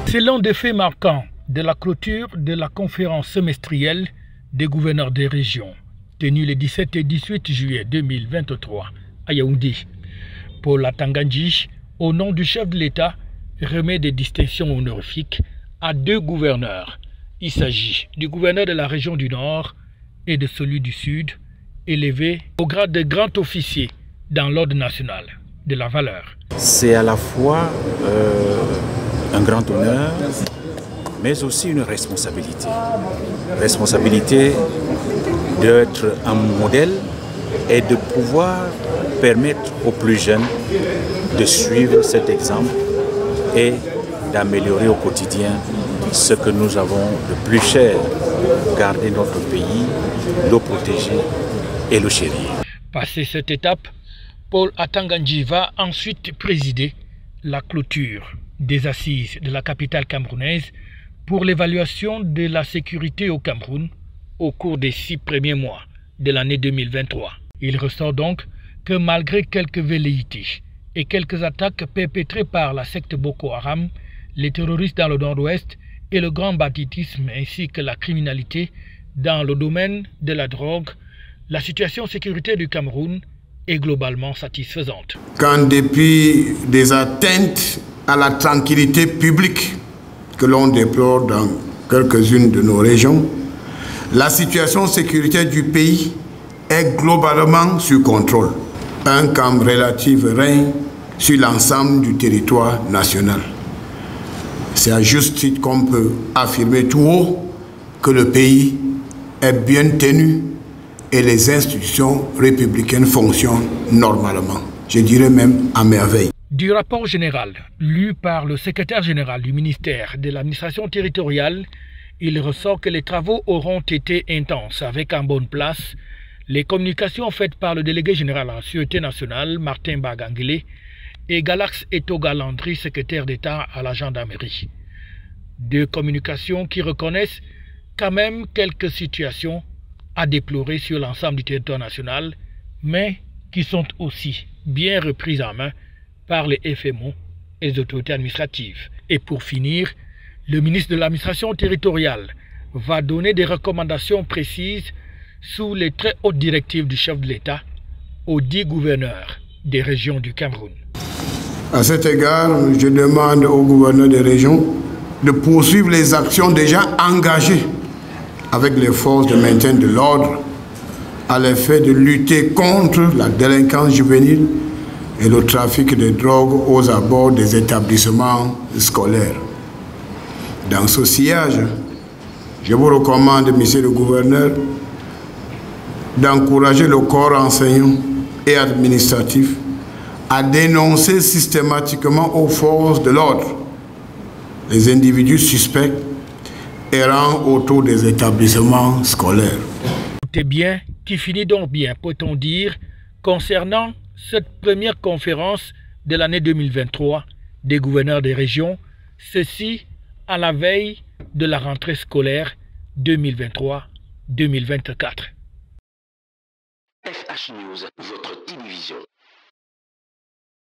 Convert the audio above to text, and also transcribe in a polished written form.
C'est l'un des faits marquants de la clôture de la conférence semestrielle des gouverneurs des régions, tenue les 17 et 18 juillet 2023 à Yaoundé. Paul Atanga Ndji, au nom du chef de l'État, remet des distinctions honorifiques à deux gouverneurs. Il s'agit du gouverneur de la région du Nord et de celui du Sud, élevé au grade de grand officier dans l'ordre national de la valeur. C'est à la fois un grand honneur, mais aussi une responsabilité. Responsabilité d'être un modèle et de pouvoir permettre aux plus jeunes de suivre cet exemple et d'améliorer au quotidien ce que nous avons de plus cher, garder notre pays, le protéger et le chérir. Passé cette étape, Paul Atanga Ndji va ensuite présider la clôture des assises de la capitale camerounaise pour l'évaluation de la sécurité au Cameroun au cours des 6 premiers mois de l'année 2023. Il ressort donc que malgré quelques velléités et quelques attaques perpétrées par la secte Boko Haram, les terroristes dans le nord-ouest et le grand banditisme ainsi que la criminalité dans le domaine de la drogue, la situation sécuritaire du Cameroun est globalement satisfaisante. Qu'en dépit des atteintes à la tranquillité publique que l'on déplore dans quelques-unes de nos régions, la situation sécuritaire du pays est globalement sous contrôle. Un calme relatif règne sur l'ensemble du territoire national. C'est à juste titre qu'on peut affirmer tout haut que le pays est bien tenu et les institutions républicaines fonctionnent normalement. Je dirais même à merveille. Du rapport général lu par le secrétaire général du ministère de l'administration territoriale, il ressort que les travaux auront été intenses avec en bonne place les communications faites par le délégué général à la Sûreté nationale, Martin Bagangele, et Galax Etoga Landry, secrétaire d'État à la gendarmerie. Deux communications qui reconnaissent quand même quelques situations à déplorer sur l'ensemble du territoire national, mais qui sont aussi bien reprises en main par les FMO et les autorités administratives. Et pour finir, le ministre de l'administration territoriale va donner des recommandations précises sous les très hautes directives du chef de l'État aux 10 gouverneurs des régions du Cameroun. À cet égard, je demande aux gouverneurs des régions de poursuivre les actions déjà engagées avec les forces de maintien de l'ordre à l'effet de lutter contre la délinquance juvénile et le trafic de drogue aux abords des établissements scolaires. Dans ce sillage, je vous recommande, monsieur le gouverneur, d'encourager le corps enseignant et administratif à dénoncer systématiquement aux forces de l'ordre les individus suspects errant autour des établissements scolaires. Tout est bien qui finit donc bien, peut-on dire, concernant cette première conférence de l'année 2023 des gouverneurs des régions, ceci à la veille de la rentrée scolaire 2023-2024. FH News, votre télévision.